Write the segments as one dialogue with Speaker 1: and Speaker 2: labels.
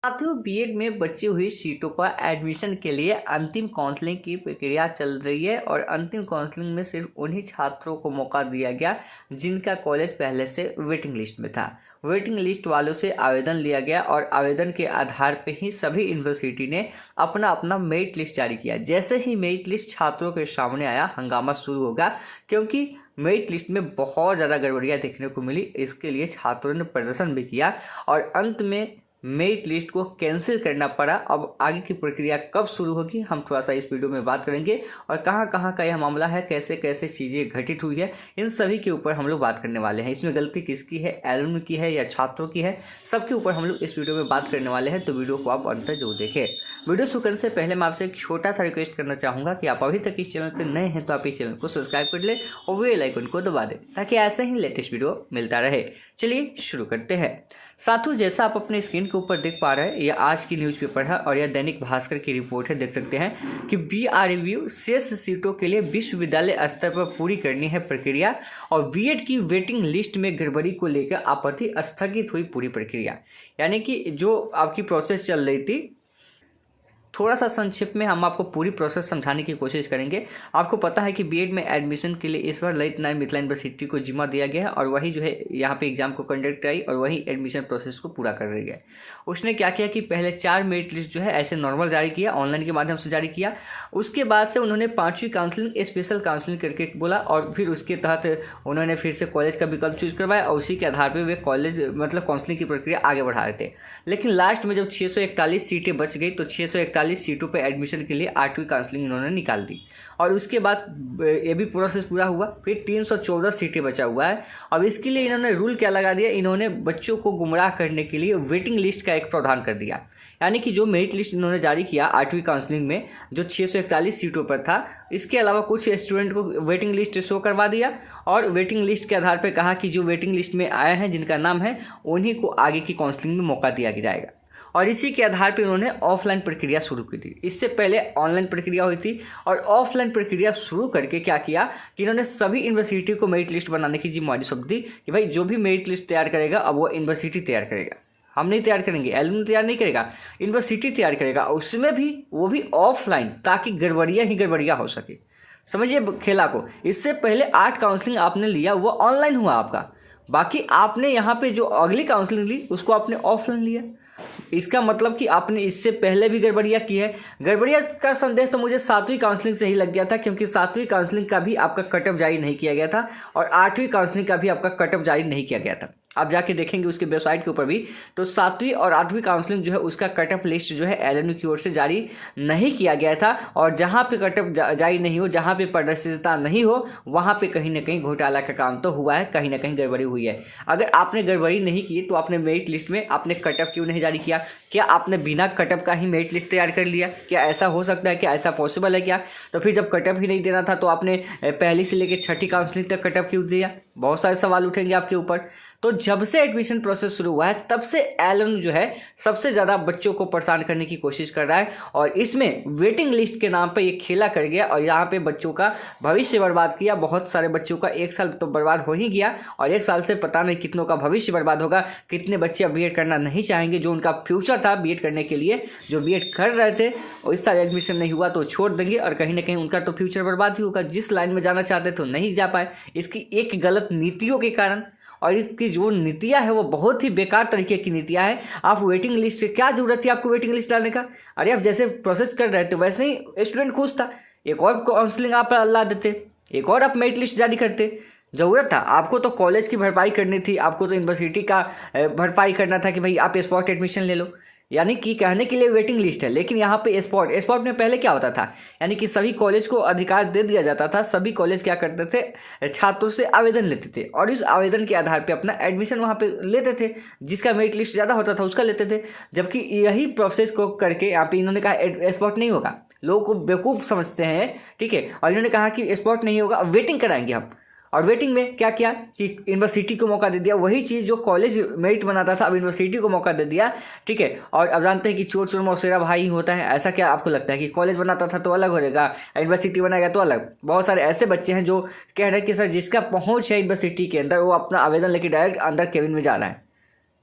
Speaker 1: साथियों, बीएड में बची हुई सीटों पर एडमिशन के लिए अंतिम काउंसलिंग की प्रक्रिया चल रही है और अंतिम काउंसलिंग में सिर्फ उन्हीं छात्रों को मौका दिया गया जिनका कॉलेज पहले से वेटिंग लिस्ट में था। वेटिंग लिस्ट वालों से आवेदन लिया गया और आवेदन के आधार पर ही सभी यूनिवर्सिटी ने अपना अपना मेरिट लिस्ट जारी किया। जैसे ही मेरिट लिस्ट छात्रों के सामने आया, हंगामा शुरू होगा क्योंकि मेरिट लिस्ट में बहुत ज़्यादा गड़बड़ियाँ देखने को मिली। इसके लिए छात्रों ने प्रदर्शन भी किया और अंत में मेरिट लिस्ट को कैंसिल करना पड़ा। अब आगे की प्रक्रिया कब शुरू होगी, हम थोड़ा सा इस वीडियो में बात करेंगे और कहाँ कहाँ का यह मामला है, कैसे कैसे चीज़ें घटित हुई है, इन सभी के ऊपर हम लोग बात करने वाले हैं। इसमें गलती किसकी है, एलुमनी की है या छात्रों की है, सबके ऊपर हम लोग इस वीडियो में बात करने वाले हैं। तो वीडियो को आप अंत तक जरूर देखें। वीडियो शुरू करने से पहले मैं आपसे एक छोटा सा रिक्वेस्ट करना चाहूँगा कि आप अभी तक इस चैनल पर नए हैं तो आप इस चैनल को सब्सक्राइब कर लें और बेल आइकन को दबा दें ताकि ऐसे ही लेटेस्ट वीडियो मिलता रहे। चलिए शुरू करते हैं। साथियों, जैसा आप अपने स्क्रीन के ऊपर देख पा रहे हैं, यह आज की न्यूज़पेपर है और यह दैनिक भास्कर की रिपोर्ट है। देख सकते हैं कि बीआरयू शेष सीटों के लिए विश्वविद्यालय स्तर पर पूरी करनी है प्रक्रिया और बीएड की वेटिंग लिस्ट में गड़बड़ी को लेकर आपत्ति, स्थगित हुई पूरी प्रक्रिया। यानी कि जो आपकी प्रोसेस चल रही थी, थोड़ा सा संक्षिप्त में हम आपको पूरी प्रोसेस समझाने की कोशिश करेंगे। आपको पता है कि बीएड में एडमिशन के लिए इस बार ललित नारायण मिथिला यूनिवर्सिटी को जिम्मा दिया गया है और वही जो है यहाँ पे एग्जाम को कंडक्ट कराई और वही एडमिशन प्रोसेस को पूरा कर रही है। उसने क्या किया कि पहले 4 मेरिट लिस्ट जो है ऐसे नॉर्मल जारी किया, ऑनलाइन के माध्यम से जारी किया। उसके बाद से उन्होंने 5वीं काउंसलिंग स्पेशल काउंसलिंग करके बोला और फिर उसके तहत उन्होंने फिर से कॉलेज का विकल्प चूज करवाया और उसी के आधार पर वे कॉलेज मतलब काउंसलिंग की प्रक्रिया आगे बढ़ा रहे थे। लेकिन लास्ट में जब 641 सीटें बच गई तो 641 सीटों पर एडमिशन के लिए 8वीं काउंसलिंग इन्होंने निकाल दी और उसके बाद ये भी प्रोसेस पूरा हुआ। फिर 314 सीटें बचा हुआ है। अब इसके लिए इन्होंने रूल क्या लगा दिया, इन्होंने बच्चों को गुमराह करने के लिए वेटिंग लिस्ट का एक प्रावधान कर दिया। यानी कि जो मेरिट लिस्ट इन्होंने जारी किया 8वीं काउंसलिंग में जो 641 सीटों पर था, इसके अलावा कुछ स्टूडेंट को वेटिंग लिस्ट शो करवा दिया और वेटिंग लिस्ट के आधार पर कहा कि जो वेटिंग लिस्ट में आए हैं, जिनका नाम है, उन्हीं को आगे की काउंसलिंग में मौका दिया जाएगा। और इसी के आधार पर उन्होंने ऑफलाइन प्रक्रिया शुरू की थी। इससे पहले ऑनलाइन प्रक्रिया हुई थी और ऑफलाइन प्रक्रिया शुरू करके क्या किया कि इन्होंने सभी यूनिवर्सिटी को मेरिट लिस्ट बनाने की जिम्मेदारी सौंप दी कि भाई जो भी मेरिट लिस्ट तैयार करेगा अब वो यूनिवर्सिटी तैयार करेगा, हम नहीं तैयार करेंगे, एलुमनी तैयार नहीं करेगा, यूनिवर्सिटी तैयार करेगा। उसमें भी वो भी ऑफलाइन, ताकि गड़बड़ियाँ ही गड़बड़ियाँ हो सके। समझिए खेला को। इससे पहले 8 काउंसलिंग आपने लिया वो ऑनलाइन हुआ आपका, बाकी आपने यहाँ पे जो अगली काउंसलिंग ली उसको आपने ऑफलाइन लिया। इसका मतलब कि आपने इससे पहले भी गड़बड़ियाँ की है। गड़बड़ियाँ का संदेश तो मुझे 7वीं काउंसलिंग से ही लग गया था, क्योंकि 7वीं काउंसलिंग का भी आपका कटअप जारी नहीं किया गया था और 8वीं काउंसलिंग का भी आपका कटअप जारी नहीं किया गया था। आप जाके देखेंगे उसके वेबसाइट के ऊपर भी, तो 7वीं और 8वीं काउंसलिंग जो है उसका कटअप लिस्ट जो है एलएनयू की ओर से जारी नहीं किया गया था। और जहाँ पे कटअप जारी नहीं हो, जहाँ पे पारदर्शिता नहीं हो, वहाँ पे कहीं ना कहीं घोटाला का काम तो हुआ है, कहीं ना कहीं गड़बड़ी हुई है। अगर आपने गड़बड़ी नहीं की तो आपने मेरिट लिस्ट में आपने कटअप क्यों नहीं जारी किया? क्या आपने बिना कटअप का ही मेरिट लिस्ट तैयार कर लिया? क्या ऐसा हो सकता है? क्या ऐसा पॉसिबल है क्या? तो फिर जब कटअप ही नहीं देना था तो आपने पहली से लेकर 6ठी काउंसलिंग तक कटअप क्यों दिया? बहुत सारे सवाल उठेंगे आपके ऊपर। तो जब से एडमिशन प्रोसेस शुरू हुआ है तब से एलएनयू जो है सबसे ज़्यादा बच्चों को परेशान करने की कोशिश कर रहा है और इसमें वेटिंग लिस्ट के नाम पे ये खेला कर गया और यहाँ पे बच्चों का भविष्य बर्बाद किया। बहुत सारे बच्चों का 1 साल तो बर्बाद हो ही गया और 1 साल से पता नहीं कितनों का भविष्य बर्बाद होगा। कितने बच्चे अब बीएड करना नहीं चाहेंगे, जो उनका फ्यूचर था बीएड करने के लिए, जो बीएड कर रहे थे और इस साल एडमिशन नहीं हुआ तो छोड़ देंगे और कहीं ना कहीं उनका तो फ्यूचर बर्बाद ही होगा। जिस लाइन में जाना चाहते तो नहीं जा पाए, इसकी एक गलत नीतियों के कारण। और इसकी जो नीतियाँ है वो बहुत ही बेकार तरीके की नीतियाँ हैं। आप वेटिंग लिस्ट, क्या जरूरत थी आपको वेटिंग लिस्ट डालने का? अरे आप जैसे प्रोसेस कर रहे थे वैसे ही स्टूडेंट खुश था, एक और काउंसलिंग आप ला देते, एक और आप मेरिट लिस्ट जारी करते। ज़रूरत था आपको तो कॉलेज की भरपाई करनी थी, आपको तो यूनिवर्सिटी का भरपाई करना था कि भाई आप स्पॉट एडमिशन ले लो। यानी कि कहने के लिए वेटिंग लिस्ट है, लेकिन यहाँ पे स्पॉट में पहले क्या होता था, यानी कि सभी कॉलेज को अधिकार दे दिया जाता था। सभी कॉलेज क्या करते थे, छात्रों से आवेदन लेते थे और इस आवेदन के आधार पे अपना एडमिशन वहाँ पे लेते थे। जिसका मेरिट लिस्ट ज़्यादा होता था उसका लेते थे। जबकि यही प्रोसेस को करके यहाँ पे इन्होंने कहा स्पॉट नहीं होगा, लोगों को बेवकूफ़ समझते हैं, ठीक है। और इन्होंने कहा कि स्पॉट नहीं होगा, वेटिंग कराएंगे हम। और वेटिंग में क्या किया कि यूनिवर्सिटी को मौका दे दिया, वही चीज़ जो कॉलेज मेरिट बनाता था अब यूनिवर्सिटी को मौका दे दिया, ठीक है। और अब जानते हैं कि चोर चोर मौसेरा भाई होता है। ऐसा क्या आपको लगता है कि कॉलेज बनाता था तो अलग हो जाएगा, यूनिवर्सिटी बनाएगा तो अलग? बहुत सारे ऐसे बच्चे हैं जो कह रहे हैं कि सर जिसका पहुँच है यूनिवर्सिटी के अंदर वो अपना आवेदन लेके डायरेक्ट अंदर केबिन में जा रहा है।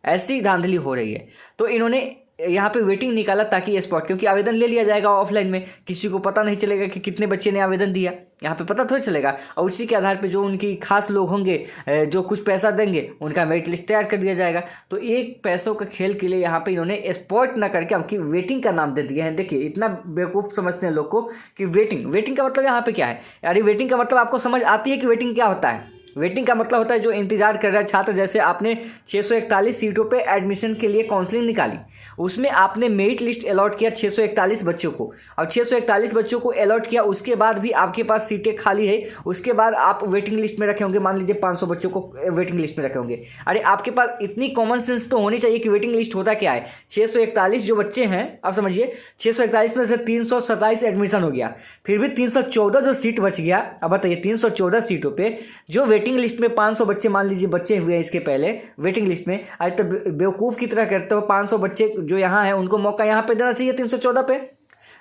Speaker 1: ऐसी धांधली हो रही है। तो इन्होंने यहाँ पे वेटिंग निकाला ताकि स्पॉट, क्योंकि आवेदन ले लिया जाएगा ऑफलाइन में, किसी को पता नहीं चलेगा कि कितने बच्चे ने आवेदन दिया, यहाँ पे पता थोड़ा चलेगा। और उसी के आधार पे जो उनकी खास लोग होंगे जो कुछ पैसा देंगे उनका मेरिट लिस्ट तैयार कर दिया जाएगा। तो एक पैसों का खेल के लिए यहाँ पे इन्होंने स्पॉट ना करके हमकी वेटिंग का नाम दे दिया है। देखिए इतना बेवकूफ़ समझते हैं लोग को कि वेटिंग का मतलब यहाँ पे क्या है यार। वेटिंग का मतलब आपको समझ आती है कि वेटिंग क्या होता है? वेटिंग का मतलब होता है जो इंतजार कर रहा है छात्र। जैसे आपने 641 सीटों पे एडमिशन के लिए काउंसलिंग निकाली, उसमें आपने मेरिट लिस्ट अलॉट किया 641 बच्चों को, और 641 बच्चों को अलॉट किया, उसके बाद भी आपके पास सीटें खाली है, उसके बाद आप वेटिंग लिस्ट में रखे होंगे, मान लीजिए 500 बच्चों को वेटिंग लिस्ट में रखे होंगे। अरे आपके पास इतनी कॉमन सेंस तो होनी चाहिए कि वेटिंग लिस्ट होता क्या है। 641 जो बच्चे हैं, आप समझिए 641 में से 327 एडमिशन हो गया, फिर भी 314 जो सीट बच गया। अब बताइए 314 सीटों पे जो वेटिंग लिस्ट में 500 बच्चे मान लीजिए बच्चे हुए हैं इसके पहले वेटिंग लिस्ट में, आज तो बेवकूफ़ की तरह करते हो। 500 बच्चे जो यहाँ हैं उनको मौका यहाँ पे देना चाहिए 314 पे।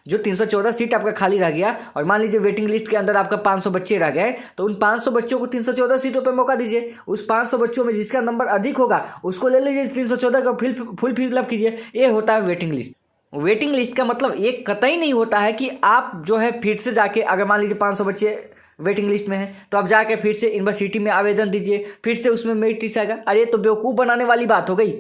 Speaker 1: जो 314 सीट आपका खाली रह गया और मान लीजिए वेटिंग लिस्ट के अंदर आपका 500 बच्चे रह गए, तो उन 500 बच्चों को 314 सीटों पे मौका दीजिए। उस 500 बच्चों में जिसका नंबर अधिक होगा उसको ले लीजिए, 314 का फुल फिलअप कीजिए। ये होता है वेटिंग लिस्ट। वेटिंग लिस्ट का मतलब ये कतई नहीं होता है कि आप जो है फिर से जाके, अगर मान लीजिए 500 बच्चे वेटिंग लिस्ट में है तो आप जाके फिर से यूनिवर्सिटी में आवेदन दीजिए, फिर से उसमें मेरिट लिस्ट आएगा। अरे तो बेवकूफ़ बनाने वाली बात हो गई।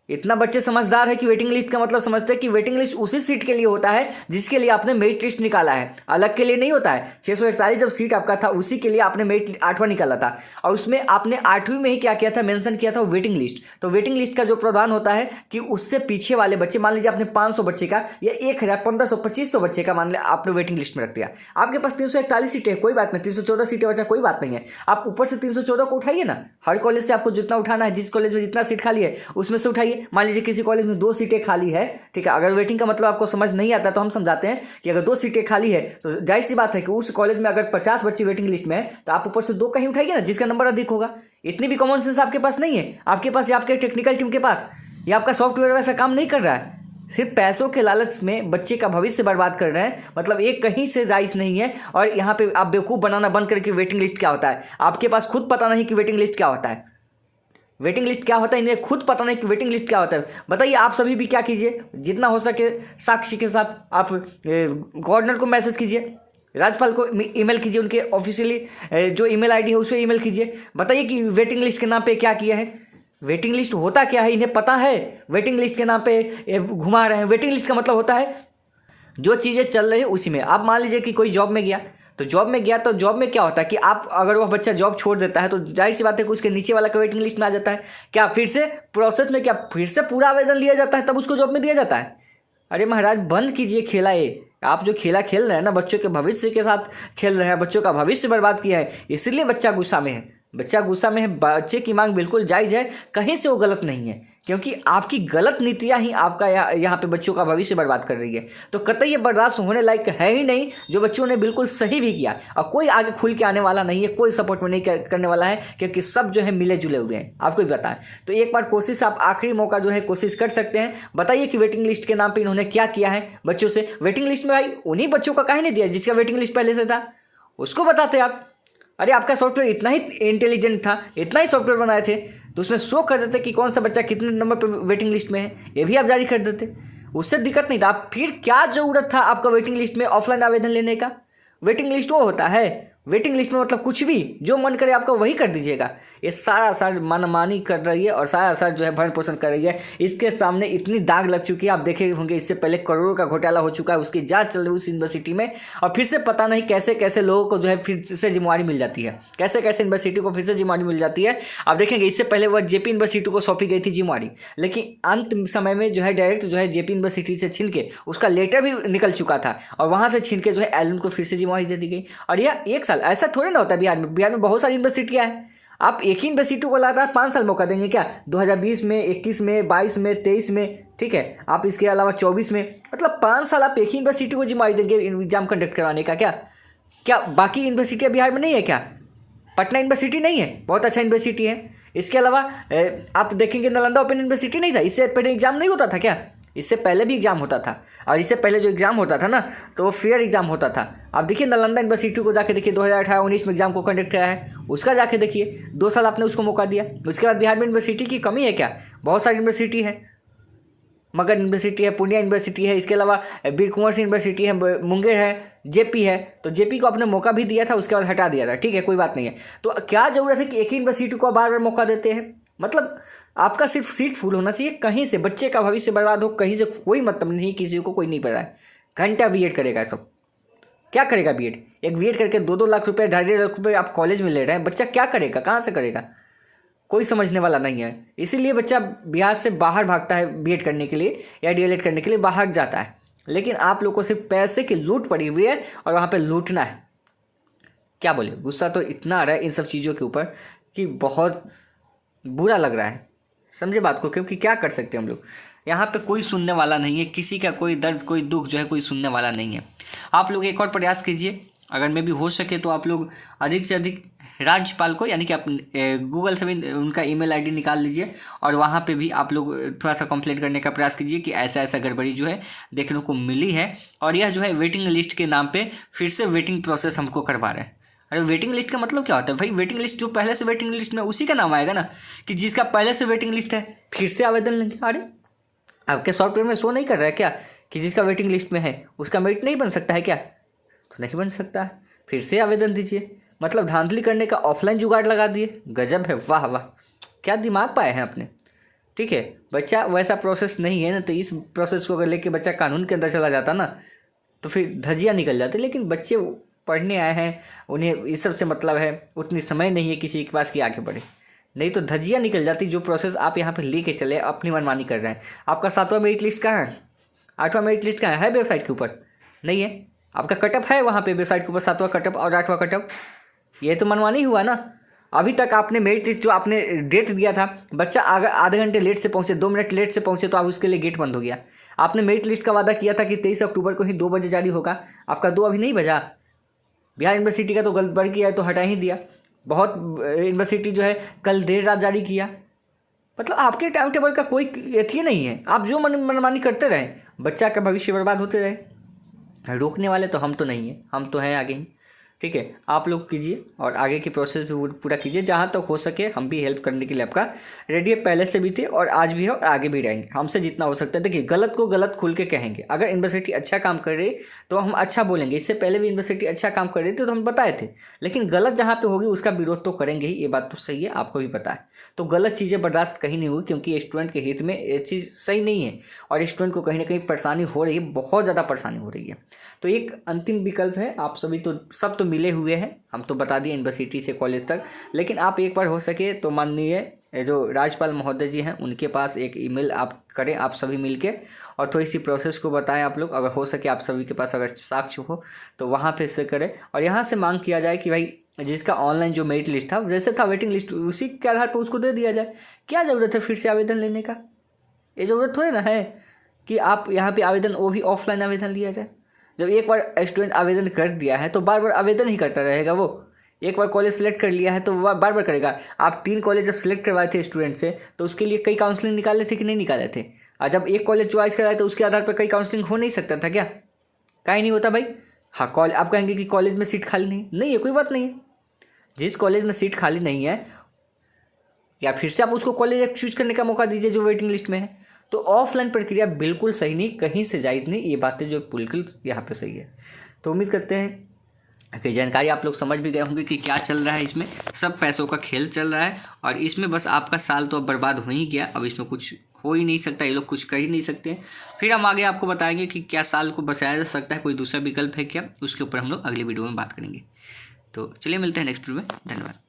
Speaker 1: इतना बच्चे समझदार है कि वेटिंग लिस्ट का मतलब समझते हैं कि वेटिंग लिस्ट उसी सीट के लिए होता है जिसके लिए आपने मेरिट लिस्ट निकाला है, अलग के लिए नहीं होता है। 641 जब सीट आपका था उसी के लिए आपने मेरिट 8वां निकाला था, और उसमें आपने 8वीं में ही क्या किया था, मेंशन किया था वेटिंग लिस्ट। तो वेटिंग लिस्ट का जो प्रावधान होता है कि उससे पीछे वाले बच्चे, मान लीजिए आपने 500 बच्चे का या 1000, 1500, 2500 बच्चे का मान लिया आपने वेटिंग लिस्ट में रख दिया। आपके पास 341 सीटें है, कोई बात नहीं, 314 सीटें बचा, कोई बात नहीं है। आप ऊपर से 314 को उठाइए ना, हर कॉलेज से आपको जितना उठाना है, जिस कॉलेज में जितना सीट खाली है उसमें से उठाइए। मान लीजिए किसी कॉलेज में 2 सीटें खाली है, ठीक है, अगर वेटिंग का मतलब आपको समझ नहीं आता तो हम समझाते हैं कि अगर 2 सीटें खाली है तो जाहिर सी बात है कि उस कॉलेज में अगर 50 बच्चे वेटिंग लिस्ट में है तो आप ऊपर से 2 कहीं उठाइए ना, जिसका नंबर अधिक होगा। इतनी भी कॉमन सेंस आपके पास नहीं है, आपके पास या आपके टेक्निकल टीम के पास या आपका सॉफ्टवेयर वैसा काम नहीं कर रहा है। सिर्फ पैसों के लालच में बच्चे का भविष्य बर्बाद कर रहे हैं, मतलब एक कहीं से जायज़ नहीं है। और यहाँ पे आप बेवकूफ़ बनाना बंद करके वेटिंग लिस्ट क्या होता है, आपके पास खुद पता नहीं कि वेटिंग लिस्ट क्या होता है। वेटिंग लिस्ट क्या होता है इन्हें खुद पता नहीं कि वेटिंग लिस्ट क्या होता है। बताइए आप सभी भी क्या कीजिए, जितना हो सके साक्षी के साथ आप गवर्नर को मैसेज कीजिए, राज्यपाल को ईमेल कीजिए, उनके ऑफिशियली जो ईमेल आईडी है उस पर ईमेल कीजिए, बताइए कि वेटिंग लिस्ट के नाम पे क्या किया है। वेटिंग लिस्ट होता क्या है इन्हें पता है, वेटिंग लिस्ट के नाम पे घुमा रहे हैं। वेटिंग लिस्ट का मतलब होता है जो चीज़ें चल रही है उसी में। आप मान लीजिए कि कोई जॉब में गया, तो जॉब में क्या होता है कि आप अगर वह बच्चा जॉब छोड़ देता है तो जाहिर सी बात है कि उसके नीचे वाला का वेटिंग लिस्ट में आ जाता है। क्या फिर से प्रोसेस में, क्या फिर से पूरा आवेदन लिया जाता है तब उसको जॉब में दिया जाता है? अरे महाराज बंद कीजिए खेला। ये आप जो खेला खेल रहे हैं ना, बच्चों के भविष्य के साथ खेल रहे हैं, बच्चों का भविष्य बर्बाद किया है, इसलिए बच्चा गुस्सा में है। बच्चे की मांग बिल्कुल जायज़ है, कहीं से वो गलत नहीं है, क्योंकि आपकी गलत नीतियां ही आपका यहाँ पे बच्चों का भविष्य बर्बाद कर रही है। तो कतई ये बर्दाश्त होने लायक है ही नहीं। जो बच्चों ने बिल्कुल सही भी किया, और कोई आगे खुल के आने वाला नहीं है, कोई सपोर्ट में नहीं करने वाला है, क्योंकि सब जो है मिले जुले हुए हैं। आपको भी बताएं तो एक बार कोशिश, आप आखिरी मौका जो है कोशिश कर सकते हैं। बताइए कि वेटिंग लिस्ट के नाम पर इन्होंने क्या किया है बच्चों से। वेटिंग लिस्ट में भाई उन्हीं बच्चों का काहे नहीं दिया जिसका वेटिंग लिस्ट पहले से था, उसको बताते आप। अरे आपका सॉफ्टवेयर इतना ही इंटेलिजेंट था, इतना ही सॉफ्टवेयर बनाए थे तो उसमें शो कर देते कि कौन सा बच्चा कितने नंबर पर वेटिंग लिस्ट में है, ये भी आप जारी कर देते, उससे दिक्कत नहीं था। फिर क्या ज़रूरत था आपका वेटिंग लिस्ट में ऑफलाइन आवेदन लेने का? वेटिंग लिस्ट वो होता है, वेटिंग लिस्ट में मतलब कुछ भी जो मन करे आपका वही कर दीजिएगा। ये सारा मनमानी कर रही है और सारा जो है भरण पोषण कर रही है। इसके सामने इतनी दाग लग चुकी है, आप देखे होंगे इससे पहले करोड़ों का घोटाला हो चुका है, उसकी जांच चल रही है उस यूनिवर्सिटी में, और फिर से पता नहीं कैसे कैसे लोगों को जो है फिर से जिम्मेवारी मिल जाती है, कैसे कैसे यूनिवर्सिटी को फिर से जिम्मेवारी मिल जाती है। आप देखेंगे इससे पहले वह जेपी यूनिवर्सिटी को सौंपी गई थी जिम्मेवारी, लेकिन अंत समय में जो है डायरेक्ट जो है जेपी यूनिवर्सिटी से छीन के उसका लेटर भी निकल चुका था और वहाँ से छीन के जो है एलएन को फिर से जिम्मेवारी दे दी गई। और यह 1 साल, ऐसा थोड़े ना होता है। बिहार में बहुत सारी यूनिवर्सिटियां हैं, आप एक ही यूनिवर्सिटी को लगातार 5 साल मौका देंगे क्या? 2020 में, 21 में, 22 में, 23 में, ठीक है, आप इसके अलावा 24 में, मतलब 5 साल आप एक ही यूनिवर्सिटी को जिम्मेवारी देंगे एग्जाम कंडक्ट करवाने का? क्या बाकी यूनिवर्सिटियाँ बिहार में नहीं है क्या? पटना यूनिवर्सिटी नहीं है, बहुत अच्छा यूनिवर्सिटी है। इसके अलावा आप देखेंगे नालंदा ओपन यूनिवर्सिटी नहीं था, इससे पहले एग्जाम नहीं होता था क्या? इससे पहले भी एग्जाम होता था, और इससे पहले जो एग्जाम होता था ना तो वो फेयर एग्जाम होता था। आप देखिए नालंदा यूनिवर्सिटी को जाके देखिए, 2018-19 में एग्जाम को कंडक्ट कराया है, उसका जाके देखिए, 2 साल आपने उसको मौका दिया। उसके बाद बिहार में यूनिवर्सिटी की कमी है क्या? बहुत सारी यूनिवर्सिटी है। मगध यूनिवर्सिटी है, पूर्णिया यूनिवर्सिटी है, इसके अलावा वीर कुंवर सिंह यूनिवर्सिटी है, मुंगेर है, जेपी है। तो जेपी को आपने मौका भी दिया था, उसके बाद हटा दिया था, ठीक है, कोई बात नहीं है। तो क्या जरूरत है कि एक ही यूनिवर्सिटी को बार बार मौका देते हैं? मतलब आपका सिर्फ सीट फुल होना चाहिए, कहीं से बच्चे का भविष्य बर्बाद हो, कहीं से कोई मतलब नहीं, किसी को कोई नहीं पढ़ रहा है। घंटा बीएड करेगा सब, क्या करेगा बीएड? एक बीएड करके 2-2 लाख रुपए, 2.5 लाख रुपए आप कॉलेज में ले रहे हैं, बच्चा क्या करेगा, कहाँ से करेगा? कोई समझने वाला नहीं है। इसीलिए बच्चा बिहार से बाहर भागता है बीएड करने के लिए या डीएलएड करने के लिए बाहर जाता है। लेकिन आप लोगों को सिर्फ पैसे की लूट पड़ी हुई है और वहाँ पे लूटना है। क्या बोले, गुस्सा तो इतना आ रहा है इन सब चीज़ों के ऊपर कि बहुत बुरा लग रहा है। समझे बात को, क्योंकि क्या कर सकते हैं हम लोग, यहाँ पे कोई सुनने वाला नहीं है, किसी का कोई दर्द कोई दुख जो है कोई सुनने वाला नहीं है। आप लोग एक और प्रयास कीजिए, अगर मैं भी हो सके तो आप लोग अधिक से अधिक राज्यपाल को, यानी कि आप गूगल से भी उनका ईमेल आईडी निकाल लीजिए और वहाँ पे भी आप लोग थोड़ा सा कंप्लेंट करने का प्रयास कीजिए कि ऐसा ऐसा गड़बड़ी जो है देखने को मिली है और यह जो है वेटिंग लिस्ट के नाम पे फिर से वेटिंग प्रोसेस हमको करवा रहे हैं। अरे वेटिंग लिस्ट का मतलब क्या होता है भाई? वेटिंग लिस्ट जो पहले से वेटिंग लिस्ट में उसी का नाम आएगा ना, कि जिसका पहले से वेटिंग लिस्ट है फिर से आवेदन लेंगे। अरे आपके सॉफ्टवेयर में शो नहीं कर रहा है क्या कि जिसका वेटिंग लिस्ट में है उसका मेरिट नहीं बन सकता है क्या? तो नहीं बन सकता है, फिर से आवेदन दीजिए। मतलब धांधली करने का ऑफलाइन जुगाड़ लगा दिए, गजब है, वाह वाह, क्या दिमाग पाए हैं आपने। ठीक है, बच्चा वैसा प्रोसेस नहीं है ना, तो इस प्रोसेस को अगर लेके बच्चा कानून के अंदर चला जाता ना तो फिर धज्जियाँ निकल जाती। लेकिन बच्चे पढ़ने आए हैं, उन्हें इस सब से मतलब है, उतनी समय नहीं है किसी के पास कि आगे बढ़े, नहीं तो धज्जियाँ निकल जाती। जो प्रोसेस आप यहाँ पे लेके चले अपनी मनमानी कर रहे हैं। आपका 7वां मेरिट लिस्ट कहाँ है? 8वां मेरिट लिस्ट कहाँ है? वेबसाइट के ऊपर नहीं है। आपका कटअप है वहाँ पे वेबसाइट के ऊपर, 7वां कटअप और 8वां कटअप। ये तो मनमानी हुआ ना। अभी तक आपने मेरिट लिस्ट जो आपने डेट दिया था, बच्चा अगर आधे घंटे लेट से पहुँचे, 2 मिनट लेट से पहुँचे तो आप उसके लिए गेट बंद हो गया। आपने मेरिट लिस्ट का वादा किया था कि 23 अक्टूबर को ही 2 बजे जारी होगा, आपका 2 अभी नहीं बजा। बिहार यूनिवर्सिटी का तो गड़बड़ किया है तो हटा ही दिया। बहुत यूनिवर्सिटी जो है कल देर रात जारी किया। मतलब आपके टाइम टेबल का कोई एथी नहीं है, आप जो मनमानी करते रहें, बच्चा का भविष्य बर्बाद होते रहे। रोकने वाले तो हम तो नहीं हैं, हम तो हैं आगे ही। ठीक है, आप लोग कीजिए और आगे की प्रोसेस भी पूरा कीजिए, जहाँ तक हो सके हम भी हेल्प करने के लिए आपका रेडी है। पहले से भी थे और आज भी है और आगे भी रहेंगे, हमसे जितना हो सकता है। देखिए, गलत को गलत खुल के कहेंगे। अगर यूनिवर्सिटी अच्छा काम कर रही तो हम अच्छा बोलेंगे। इससे पहले भी यूनिवर्सिटी अच्छा काम कर रही थी तो हम बताए थे, लेकिन गलत जहाँ पे होगी उसका विरोध तो करेंगे ही, ये बात तो सही है, आपको भी पता है। तो गलत चीज़ें बर्दाश्त कहीं नहीं हुई, क्योंकि स्टूडेंट के हित में ये चीज़ सही नहीं है और स्टूडेंट को कहीं ना कहीं परेशानी हो रही है, बहुत ज़्यादा परेशानी हो रही है। तो एक अंतिम विकल्प है, आप सभी तो सब तो मिले हुए हैं, हम तो बता दिए यूनिवर्सिटी से कॉलेज तक, लेकिन आप एक बार हो सके तो माननीय जो राज्यपाल महोदय जी हैं उनके पास एक ईमेल आप करें, आप सभी मिलके, और थोड़ी सी प्रोसेस को बताएं। आप लोग अगर हो सके, आप सभी के पास अगर साक्ष्य हो तो वहाँ पे से करें और यहाँ से मांग किया जाए कि भाई जिसका ऑनलाइन जो मेरिट लिस्ट था, जैसे था वेटिंग लिस्ट, उसी के आधार पर उसको दे दिया जाए। क्या ज़रूरत है फिर से आवेदन लेने का? ये ज़रूरत थोड़ी ना है कि आप यहाँ पे आवेदन, वो भी ऑफलाइन आवेदन लिया जाए। जब एक बार स्टूडेंट आवेदन कर दिया है तो बार बार आवेदन ही करता रहेगा। वो एक बार कॉलेज सेलेक्ट कर लिया है तो बार बार करेगा। आप 3 कॉलेज जब सेलेक्ट करवाए थे स्टूडेंट से तो उसके लिए कई काउंसलिंग निकाले थे कि नहीं निकाले थे? और जब एक कॉलेज चॉइस कराए तो उसके आधार पर कई काउंसलिंग हो नहीं सकता था क्या? कहीं नहीं होता भाई। हाँ, आप कहेंगे कि कॉलेज में सीट खाली नहीं है, कोई बात नहीं है। जिस कॉलेज में सीट खाली नहीं है, या फिर से आप उसको कॉलेज चूज करने का मौका दीजिए जो वेटिंग लिस्ट में है। तो ऑफलाइन प्रक्रिया बिल्कुल सही नहीं, कहीं से जायज़ नहीं, ये बातें जो बिल्कुल यहाँ पे सही है। तो उम्मीद करते हैं कि जानकारी आप लोग समझ भी गए होंगे कि क्या चल रहा है। इसमें सब पैसों का खेल चल रहा है और इसमें बस आपका साल तो अब बर्बाद हो ही गया। अब इसमें कुछ हो ही नहीं सकता, ये लोग कुछ कर ही नहीं सकते। फिर हम आगे आपको बताएंगे कि क्या साल को बचाया जा सकता है, कोई दूसरा विकल्प है क्या, उसके ऊपर हम लोग अगले वीडियो में बात करेंगे। तो चलिए मिलते हैं नेक्स्ट वीडियो में, धन्यवाद।